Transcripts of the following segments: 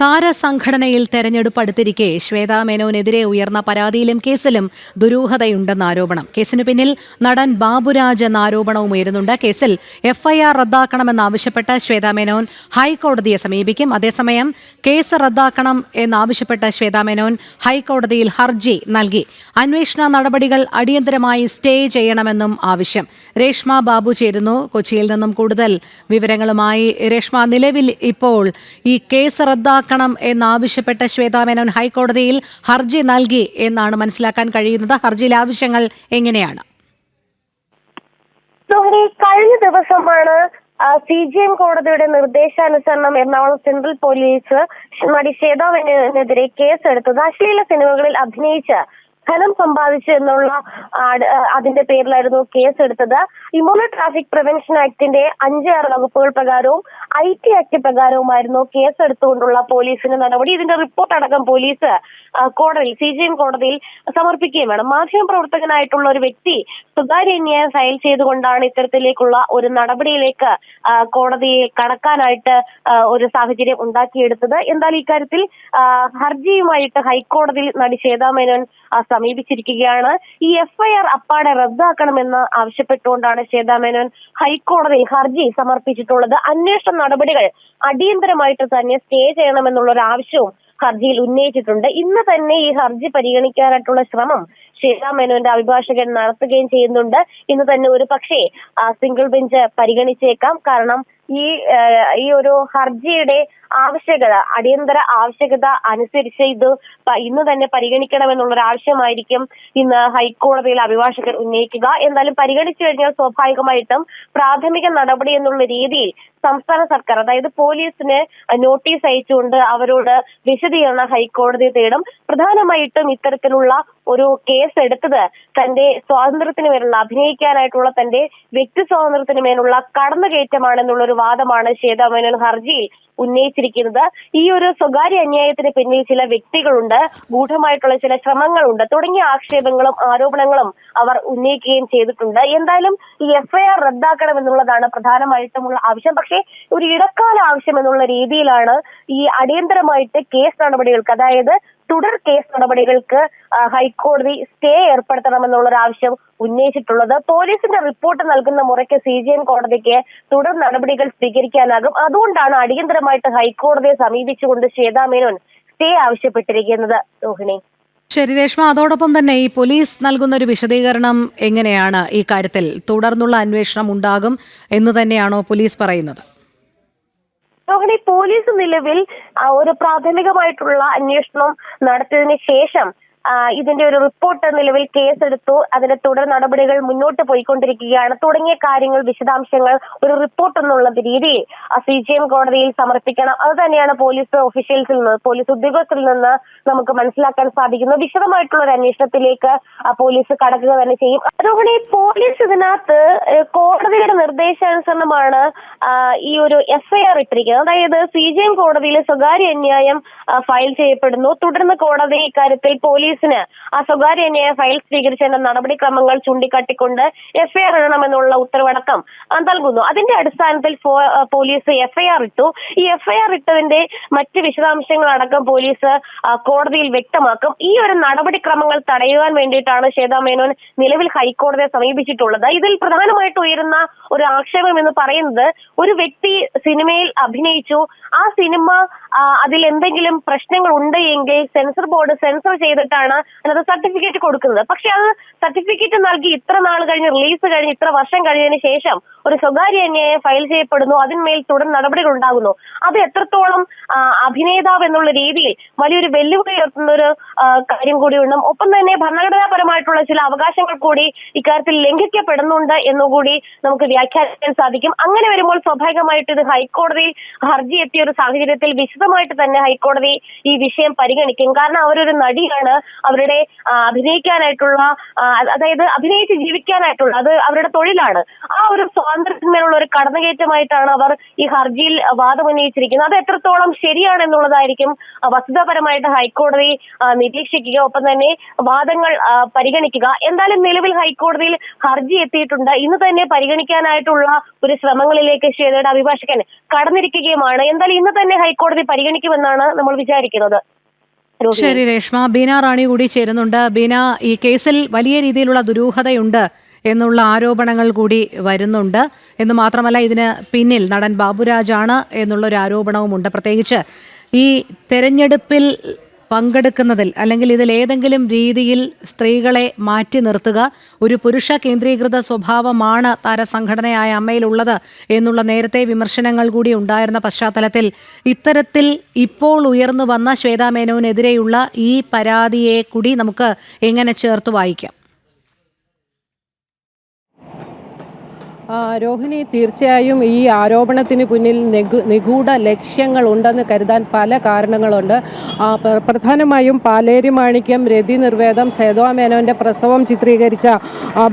താരസംഘടനയിൽ തെരഞ്ഞെടുപ്പ് അടുത്തിരിക്കെ ശ്വേതാ മേനോനെതിരെ ഉയർന്ന പരാതിയിലും കേസിലും ദുരൂഹതയുണ്ടെന്ന ആരോപണം. കേസിനു പിന്നിൽ നടൻ ബാബുരാജ് എന്ന ആരോപണവും ഉയരുന്നുണ്ട്. കേസിൽ എഫ്ഐആർ റദ്ദാക്കണമെന്നാവശ്യപ്പെട്ട് ശ്വേതാ മേനോൻ ഹൈക്കോടതിയെ സമീപിക്കും. അതേസമയം കേസ് റദ്ദാക്കണം എന്നാവശ്യപ്പെട്ട് ശ്വേതാ മേനോൻ ഹൈക്കോടതിയിൽ ഹർജി നൽകി. അന്വേഷണ നടപടികൾ അടിയന്തരമായി സ്റ്റേ ചെയ്യണമെന്നും ആവശ്യം. രേഷ്മ ബാബു ചേരുന്നു കൊച്ചിയിൽ നിന്നും കൂടുതൽ വിവരങ്ങളുമായി. രേഷ്മ, നിലവിൽ ഇപ്പോൾ ഈ കേസ് റദ്ദാക്കണം എന്നാവശ്യപ്പെട്ട് ശ്വേതാ മേനോൻ ഹൈക്കോടതിയിൽ ഹർജി നൽകി എന്നാണ് മനസ്സിലാക്കാൻ കഴിയുന്നത്. ഹർജിയിലെ ആവശ്യങ്ങൾ എങ്ങനെയാണ്? കഴിഞ്ഞ ദിവസമാണ് CJM കോടതിയുടെ നിർദ്ദേശാനുസരണം എറണാകുളം സെൻട്രൽ പോലീസ് നടി ശ്വേതാ മേനോനെതിരെ കേസെടുത്തത്. അശ്ലീല സിനിമകളിൽ അഭിനയിച്ച് ധനം സമ്പാദിച്ചു എന്നുള്ള അതിന്റെ പേരിലായിരുന്നു കേസെടുത്തത്. ഇമോണൽ ട്രാഫിക് പ്രിവെൻഷൻ ആക്ടിന്റെ 5-6 വകുപ്പുകൾ പ്രകാരവും IT ആക്ട് പ്രകാരവുമായിരുന്നു കേസെടുത്തുകൊണ്ടുള്ള പോലീസിന്റെ നടപടി. ഇതിന്റെ റിപ്പോർട്ട് അടക്കം പോലീസ് കോടതിയിൽ CJM കോടതിയിൽ സമർപ്പിക്കുകയും വേണം. മാധ്യമപ്രവർത്തകനായിട്ടുള്ള ഒരു വ്യക്തി സ്വകാര്യ അന്യായം ഫയൽ ചെയ്തുകൊണ്ടാണ് ഇത്തരത്തിലേക്കുള്ള ഒരു നടപടിയിലേക്ക് കോടതിയെ കടക്കാനായിട്ട് ഒരു സാഹചര്യം ഉണ്ടാക്കിയെടുത്തത്. എന്തായാലും ഇക്കാര്യത്തിൽ ഹർജിയുമായിട്ട് ഹൈക്കോടതിയിൽ നടി ശ്വേതാ മേനോൻ സമീപിച്ചിരിക്കുകയാണ്. ഈ എഫ്ഐആർ അപ്പാടെ റദ്ദാക്കണമെന്ന് ആവശ്യപ്പെട്ടുകൊണ്ടാണ് ശ്വേതാ മേനോൻ ഹൈക്കോടതിയിൽ ഹർജി സമർപ്പിച്ചിട്ടുള്ളത്. അന്വേഷണ നടപടികൾ അടിയന്തരമായിട്ട് തന്നെ സ്റ്റേ ചെയ്യണമെന്നുള്ള ഒരു ആവശ്യവും ഹർജിയിൽ ഉന്നയിച്ചിട്ടുണ്ട്. ഇന്ന് തന്നെ ഈ ഹർജി പരിഗണിക്കാനായിട്ടുള്ള ശ്രമം ശ്വേതാ മേനോന്റെ അഭിഭാഷകൻ നടത്തുകയും ചെയ്യുന്നുണ്ട്. ഇന്ന് തന്നെ ഒരു പക്ഷേ സിംഗിൾ ബെഞ്ച് പരിഗണിച്ചേക്കാം. കാരണം ഈ ഒരു ഹർജിയുടെ ആവശ്യകത, അടിയന്തര ആവശ്യകത അനുസരിച്ച് ഇത് ഇന്ന് തന്നെ പരിഗണിക്കണമെന്നുള്ളൊരു ആവശ്യമായിരിക്കും ഇന്ന് ഹൈക്കോടതിയിൽ അഭിഭാഷകർ ഉന്നയിക്കുക. എന്തായാലും പരിഗണിച്ചു കഴിഞ്ഞാൽ സ്വാഭാവികമായിട്ടും പ്രാഥമിക നടപടി എന്നുള്ള രീതിയിൽ സംസ്ഥാന സർക്കാർ, അതായത് പോലീസിന് നോട്ടീസ് അയച്ചുകൊണ്ട് അവരോട് വിശദീകരണം ഹൈക്കോടതി തേടും. പ്രധാനമായിട്ടും ഇത്തരത്തിലുള്ള ഒരു കേസ് എടുത്തത് തന്റെ സ്വാതന്ത്ര്യത്തിന് മേലുള്ള, അഭിനയിക്കാനായിട്ടുള്ള തന്റെ വ്യക്തി സ്വാതന്ത്ര്യത്തിന് മേലുള്ള കടന്നുകയറ്റമാണെന്നുള്ളൊരു വാദമാണ് ശ്വേതാ മേനോൻ ഹർജിയിൽ ഉന്നയിച്ചിരിക്കുന്നത്. ഈ ഒരു സ്വകാര്യ അന്യായത്തിന് പിന്നിൽ ചില വ്യക്തികളുണ്ട്, ഗൂഢമായിട്ടുള്ള ചില ശ്രമങ്ങളുണ്ട് തുടങ്ങിയ ആക്ഷേപങ്ങളും ആരോപണങ്ങളും അവർ ഉന്നയിക്കുകയും ചെയ്തിട്ടുണ്ട്. എന്തായാലും ഈ എഫ്ഐആർ റദ്ദാക്കണം എന്നുള്ളതാണ് പ്രധാനമായിട്ടുമുള്ള ആവശ്യം. പക്ഷേ ഒരു ഇടക്കാല ആവശ്യം എന്നുള്ള രീതിയിലാണ് ഈ അടിയന്തരമായിട്ട് കേസ് നടപടികൾക്ക്, അതായത് തുടർ കേസ് നടപടികൾക്ക് ഹൈക്കോടതി സ്റ്റേ ഏർപ്പെടുത്തണമെന്നുള്ള ആവശ്യം ഉന്നയിച്ചിട്ടുള്ളത്. പോലീസിന്റെ റിപ്പോർട്ട് നൽകുന്ന മുറയ്ക്ക് CJM കോടതിക്ക് തുടർ നടപടികൾ സ്വീകരിക്കാനാകും. അതുകൊണ്ടാണ് അടിയന്തരമായിട്ട് ഹൈക്കോടതിയെ സമീപിച്ചുകൊണ്ട് ശ്വേതാ മേനോൻ സ്റ്റേ ആവശ്യപ്പെട്ടിരിക്കുന്നത്. രോഹിണി. ശരി രേഷ്മ, അതോടൊപ്പം തന്നെ ഈ പോലീസ് നൽകുന്ന ഒരു വിശദീകരണം എങ്ങനെയാണ്? ഈ കാര്യത്തിൽ തുടർന്നുള്ള അന്വേഷണം ഉണ്ടാകും എന്ന് തന്നെയാണോ പോലീസ് പറയുന്നത്? രോഹിണി, പോലീസ് നിലവിൽ ഒരു പ്രാഥമികമായിട്ടുള്ള അന്വേഷണം നടത്തിയതിനു ശേഷം ഇതിന്റെ ഒരു റിപ്പോർട്ട് നിലവിൽ കേസെടുത്തു. അതിന്റെ തുടർ നടപടികൾ മുന്നോട്ട് പോയിക്കൊണ്ടിരിക്കുകയാണ്. തുടങ്ങിയ കാര്യങ്ങൾ, വിശദാംശങ്ങൾ ഒരു റിപ്പോർട്ട് എന്നുള്ള രീതിയിൽ CJM കോടതിയിൽ സമർപ്പിക്കണം. അത് തന്നെയാണ് പോലീസ് ഒഫീഷ്യൽസിൽ നിന്ന്, പോലീസ് ഉദ്യോഗസ്ഥരിൽ നിന്ന് നമുക്ക് മനസ്സിലാക്കാൻ സാധിക്കുന്നത്. വിശദമായിട്ടുള്ള ഒരു അന്വേഷണത്തിലേക്ക് പോലീസ് കടക്കുക തന്നെ ചെയ്യും. അതുകൊണ്ട് പോലീസ് ഇതിനകത്ത് കോടതിയുടെ നിർദ്ദേശാനുസരണമാണ് ഈ ഒരു എഫ്ഐആർ ഇട്ടിരിക്കുന്നത്. അതായത് CJM കോടതിയിൽ സ്വകാര്യ അന്യായം ഫയൽ ചെയ്യപ്പെടുന്നു. തുടർന്ന് കോടതി ഇക്കാര്യത്തിൽ പോലീസിന് ആ സ്വകാര്യ അന്യായ ഫയൽ സ്വീകരിച്ചതിന്റെ നടപടിക്രമങ്ങൾ ചൂണ്ടിക്കാട്ടിക്കൊണ്ട് എഫ്ഐആർ ഇടണമെന്നുള്ള ഉത്തരവടക്കം നൽകുന്നു. അതിന്റെ അടിസ്ഥാനത്തിൽ പോലീസ് എഫ്ഐആർ ഇട്ടു. ഈ എഫ്ഐആർ ഇട്ടതിന്റെ മറ്റ് വിശദാംശങ്ങളടക്കം പോലീസ് കോടതിയിൽ വ്യക്തമാക്കും. ഈ ഒരു നടപടിക്രമങ്ങൾ തടയുവാൻ വേണ്ടിയിട്ടാണ് ശ്വേതാ മേനോൻ നിലവിൽ ഹൈക്കോടതിയെ സമീപിച്ചിട്ടുള്ളത്. ഇതിൽ പ്രധാനമായിട്ട് ഉയരുന്ന ഒരു ആക്ഷേപം എന്ന് പറയുന്നത്, ഒരു വ്യക്തി സിനിമയിൽ അഭിനയിച്ചു, ആ സിനിമ അതിൽ എന്തെങ്കിലും പ്രശ്നങ്ങൾ ഉണ്ട് എങ്കിൽ സെൻസർ ബോർഡ് സെൻസർ ചെയ്തിട്ടാണ് അതിനകത്ത് സർട്ടിഫിക്കറ്റ് കൊടുക്കുന്നത്. പക്ഷെ അത് സർട്ടിഫിക്കറ്റ് നൽകി ഇത്ര നാൾ കഴിഞ്ഞ്, റിലീസ് കഴിഞ്ഞ് ഇത്ര വർഷം കഴിഞ്ഞതിന് ശേഷം ഒരു സ്വകാര്യ അന്യായം ഫയൽ ചെയ്യപ്പെടുന്നു, അതിന്മേൽ തുടർ നടപടികൾ ഉണ്ടാകുന്നു. അത് എത്രത്തോളം അഭിനേതാവ് എന്നുള്ള രീതിയിൽ വലിയൊരു വെല്ലുവിളി ഉയർത്തുന്ന ഒരു കാര്യം കൂടിയുണ്ട്. ഒപ്പം തന്നെ ഭരണഘടനാപരമായിട്ടുള്ള ചില അവകാശങ്ങൾ കൂടി ഇക്കാര്യത്തിൽ ലംഘിക്കപ്പെടുന്നുണ്ട് എന്നുകൂടി നമുക്ക് വ്യാഖ്യാനിക്കാൻ സാധിക്കും. അങ്ങനെ വരുമ്പോൾ സ്വാഭാവികമായിട്ട് ഇത് ഹൈക്കോടതിയിൽ ഹർജി എത്തിയ ഒരു സാഹചര്യത്തിൽ വിശദമായിട്ട് തന്നെ ഹൈക്കോടതി ഈ വിഷയം പരിഗണിക്കും. കാരണം അവരൊരു നടിയാണ്, അവരുടെ അഭിനയിക്കാനായിട്ടുള്ള, അതായത് അഭിനയിച്ച് ജീവിക്കാനായിട്ടുള്ള, അത് അവരുടെ തൊഴിലാണ്. ആ ഒരു സ്വാതന്ത്ര്യത്തിന്മേലുള്ള ഒരു കടന്നുകയറ്റമായിട്ടാണ് അവർ ഈ ഹർജിയിൽ വാദമുന്നയിച്ചിരിക്കുന്നത്. അത് എത്രത്തോളം ശരിയാണെന്നുള്ളതായിരിക്കും വസ്തുതാപരമായിട്ട് ഹൈക്കോടതി നിരീക്ഷിക്കുക, ഒപ്പം തന്നെ വാദങ്ങൾ പരിഗണിക്കുക. എന്തായാലും നിലവിൽ ഹൈക്കോടതിയിൽ ഹർജി എത്തിയിട്ടുണ്ട്. ഇന്ന് തന്നെ പരിഗണിക്കാനായിട്ടുള്ള ഒരു ശ്രമങ്ങളിലേക്ക് ശ്വേതയുടെ അഭിഭാഷകൻ കടന്നിരിക്കുകയുമാണ്. എന്തായാലും ഇന്ന് തന്നെ ഹൈക്കോടതി പരിഗണിക്കുമെന്നാണ് നമ്മൾ വിചാരിക്കുന്നത്. ശരി രേഷ്മ, ബീന റാണി കൂടി ചേരുന്നുണ്ട്. ബീന, ഈ കേസിൽ വലിയ രീതിയിലുള്ള ദുരൂഹതയുണ്ട് എന്നുള്ള ആരോപണങ്ങൾ കൂടി വരുന്നുണ്ട് എന്ന് മാത്രമല്ല, ഇതിന് പിന്നിൽ നടൻ ബാബുരാജാണ് എന്നുള്ളൊരു ആരോപണവുമുണ്ട്. പ്രത്യേകിച്ച് ഈ തെരഞ്ഞെടുപ്പിൽ പങ്കെടുക്കുന്നതിൽ അല്ലെങ്കിൽ ഇതിൽ ഏതെങ്കിലും രീതിയിൽ സ്ത്രീകളെ മാറ്റി നിർത്തുക, ഒരു പുരുഷ കേന്ദ്രീകൃത സ്വഭാവമാണ് താരസംഘടനയായ അമ്മയിലുള്ളത് എന്നുള്ള നേരത്തെ വിമർശനങ്ങൾ കൂടി ഉണ്ടായിരുന്ന പശ്ചാത്തലത്തിൽ ഇത്തരത്തിൽ ഇപ്പോൾ ഉയർന്നു വന്ന ശ്വേതാ മേനോനെതിരെയുള്ള ഈ പരാതിയെ കൂടി നമുക്ക് എങ്ങനെ ചേർത്ത് വായിക്കാം? രോഹിണി, തീർച്ചയായും ഈ ആരോപണത്തിന് പിന്നിൽ നിഗൂഢ ലക്ഷ്യങ്ങളുണ്ടെന്ന് കരുതാൻ പല കാരണങ്ങളുണ്ട്. പ്രധാനമായും പാലേരി മാണിക്യം, രതി നിർവേദം, സേതോ മേനോൻ്റെ പ്രസവം ചിത്രീകരിച്ച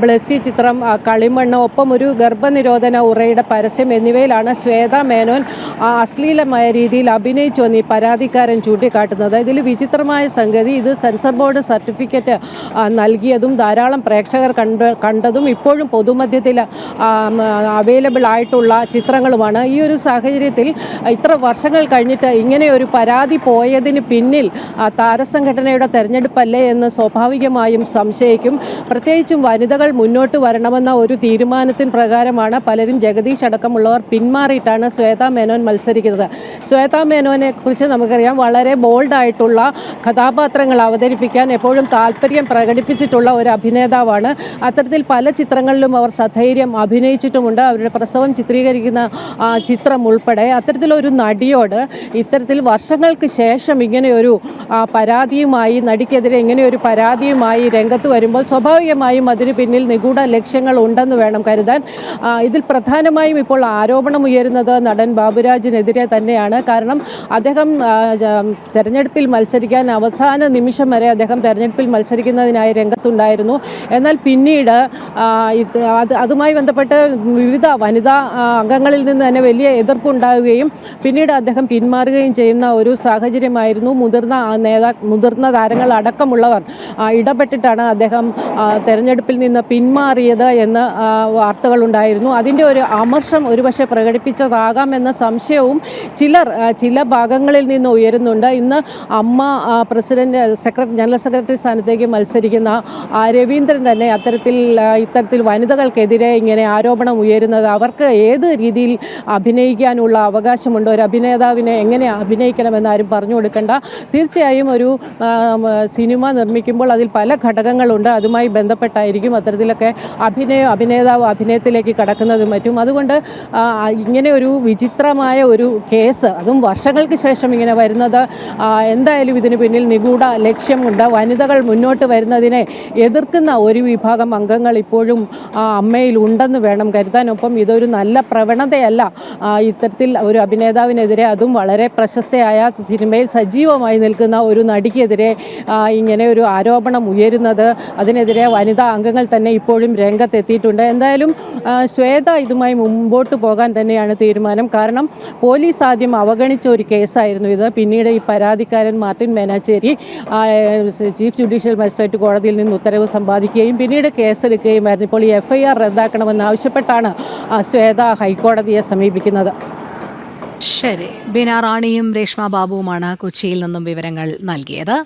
ബ്ലസ്സി ചിത്രം, കളിമണ്ണ്, ഒപ്പം ഒരു ഗർഭനിരോധന ഉറയുടെ പരസ്യം എന്നിവയിലാണ് ശ്വേതാ മേനോൻ അശ്ലീലമായ രീതിയിൽ അഭിനയിച്ചുവെന്ന് ഈ പരാതിക്കാരൻ ചൂണ്ടിക്കാട്ടുന്നത്. ഇതിൽ വിചിത്രമായ സംഗതി, ഇത് സെൻസർ ബോർഡ് സർട്ടിഫിക്കറ്റ് നൽകിയതും ധാരാളം പ്രേക്ഷകർ കണ്ടതും ഇപ്പോഴും പൊതുമധ്യത്തിൽ അവൈലബിൾ ആയിട്ടുള്ള ചിത്രങ്ങളുമാണ്. ഈ ഒരു സാഹചര്യത്തിൽ ഇത്ര വർഷങ്ങൾ കഴിഞ്ഞിട്ട് ഇങ്ങനെ ഒരു പരാതി പോയതിന് പിന്നിൽ താരസംഘടനയുടെ തെരഞ്ഞെടുപ്പല്ലേ എന്ന് സ്വാഭാവികമായും സംശയിക്കും. പ്രത്യേകിച്ചും വനിതകൾ മുന്നോട്ട് വരണമെന്ന ഒരു തീരുമാനത്തിന് പ്രകാരമാണ് പലരും, ജഗദീഷ് അടക്കമുള്ളവർ പിന്മാറിയിട്ടാണ് ശ്വേതാ മേനോൻ മത്സരിക്കുന്നത്. ശ്വേതാ മേനോനെ കുറിച്ച് നമുക്കറിയാം, വളരെ ബോൾഡായിട്ടുള്ള കഥാപാത്രങ്ങൾ അവതരിപ്പിക്കാൻ എപ്പോഴും താല്പര്യം പ്രകടിപ്പിച്ചിട്ടുള്ള ഒരു അഭിനേതാവാണ്. അത്തരത്തിൽ പല ചിത്രങ്ങളിലും അവർ സധൈര്യം അഭിനയിച്ചിട്ടുമുണ്ട്. അവരുടെ പ്രസവം ചിത്രീകരിക്കുന്ന ചിത്രം ഉൾപ്പെടെ. അത്തരത്തിലൊരു നടിയോട് ഇത്തരത്തിൽ വർഷങ്ങൾക്ക് ശേഷം ഇങ്ങനെയൊരു പരാതിയുമായി, നടിക്കെതിരെ ഇങ്ങനെയൊരു പരാതിയുമായി രംഗത്ത് വരുമ്പോൾ സ്വാഭാവികമായും അതിന് പിന്നിൽ നിഗൂഢ ലക്ഷ്യങ്ങൾ ഉണ്ടെന്ന് വേണം കരുതാൻ. ഇതിൽ പ്രധാനമായും ഇപ്പോൾ ആരോപണം ഉയരുന്നത് നടൻ ബാബുരാജിനെതിരെ തന്നെയാണ്. കാരണം അദ്ദേഹം തെരഞ്ഞെടുപ്പിൽ മത്സരിക്കാൻ അവസാന നിമിഷം വരെ അദ്ദേഹം തെരഞ്ഞെടുപ്പിൽ മത്സരിക്കുന്നതിനായി രംഗത്തുണ്ടായിരുന്നു. എന്നാൽ പിന്നീട് അതുമായി ബന്ധപ്പെട്ട് വിവിധ വനിതാ അംഗങ്ങളിൽ നിന്ന് തന്നെ വലിയ എതിർപ്പുണ്ടാവുകയും പിന്നീട് അദ്ദേഹം പിന്മാറുകയും ചെയ്യുന്ന ഒരു സാഹചര്യമായിരുന്നു. മുതിർന്ന താരങ്ങൾ അടക്കമുള്ളവർ ഇടപെട്ടിട്ടാണ് അദ്ദേഹം തെരഞ്ഞെടുപ്പിൽ നിന്ന് പിന്മാറിയത് എന്ന് വാർത്തകളുണ്ടായിരുന്നു. അതിൻ്റെ ഒരു അമർഷം ഒരുപക്ഷെ പ്രകടിപ്പിച്ചതാകാം എന്ന സംശയവും ചില ഭാഗങ്ങളിൽ നിന്ന് ഉയരുന്നുണ്ട്. ഇന്ന് അമ്മ പ്രസിഡന്റ് ജനറൽ സെക്രട്ടറി സ്ഥാനത്തേക്ക് മത്സരിക്കുന്ന രവീന്ദ്രൻ തന്നെ ഇത്തരത്തിൽ വനിതകൾക്കെതിരെ ഇങ്ങനെ ആരോപണം ഉയരുന്നത്, അവർക്ക് ഏത് രീതിയിൽ അഭിനയിക്കാനുള്ള അവകാശമുണ്ട്, ഒരു അഭിനേതാവിനെ എങ്ങനെ അഭിനയിക്കണമെന്ന് ആരും പറഞ്ഞു കൊടുക്കേണ്ട. തീർച്ചയായും ഒരു സിനിമ നിർമ്മിക്കുമ്പോൾ അതിൽ പല ഘടകങ്ങളുണ്ട്, അതുമായി ബന്ധപ്പെട്ടായിരിക്കും അത്തരത്തിലൊക്കെ അഭിനേതാവ് അഭിനയത്തിലേക്ക് കടക്കുന്നതും മറ്റും. അതുകൊണ്ട് ഇങ്ങനെ ഒരു വിചിത്രമായ ഒരു കേസ്, അതും വർഷങ്ങൾക്ക് ശേഷം ഇങ്ങനെ വരുന്നത്, എന്തായാലും ഇതിന് പിന്നിൽ നിഗൂഢ ലക്ഷ്യമുണ്ട്. വനിതകൾ മുന്നോട്ട് വരുന്നതിനെ എതിർക്കുന്ന ഒരു വിഭാഗം അംഗങ്ങൾ ഇപ്പോഴും അമ്മയിൽ ഉണ്ടെന്ന് വേണം കരുതാനൊപ്പം. ഇതൊരു നല്ല പ്രവണതയല്ല. ഇത്തരത്തിൽ ഒരു അഭിനേതാവിനെതിരെ, അതും വളരെ പ്രശസ്തയായ സിനിമയിൽ സജീവമായി നിൽക്കുന്ന ഒരു നടിക്കെതിരെ ഇങ്ങനെ ഒരു ആരോപണം ഉയരുന്നത്, അതിനെതിരെ വനിതാ അംഗങ്ങൾ തന്നെ ഇപ്പോഴും രംഗത്തെത്തിയിട്ടുണ്ട്. എന്തായാലും ശ്വേത ഇതുമായി മുമ്പോട്ട് പോകാൻ തന്നെയാണ് തീരുമാനം. കാരണം പോലീസ് ആദ്യം അവഗണിച്ച ഒരു കേസായിരുന്നു ഇത്. പിന്നീട് ഈ പരാതിക്കാരൻ Martin Menachery chief judicial magistrate കോടതിയിൽ നിന്ന് ഉത്തരവ് സമ്പാദിക്കുകയും പിന്നീട് കേസെടുക്കുകയുമായിരുന്നു. ഇപ്പോൾ ഈ FIR റദ്ദാക്കണമെന്നാവശ്യപ്പെട്ടാണ് ശ്വേത ഹൈക്കോടതിയെ സമീപിക്കുന്നത്. ശരി, ബീന റാണിയും രേഷ്മ ബാബുവുമാണ് കൊച്ചിയിൽ നിന്നും വിവരങ്ങൾ നൽകിയത്.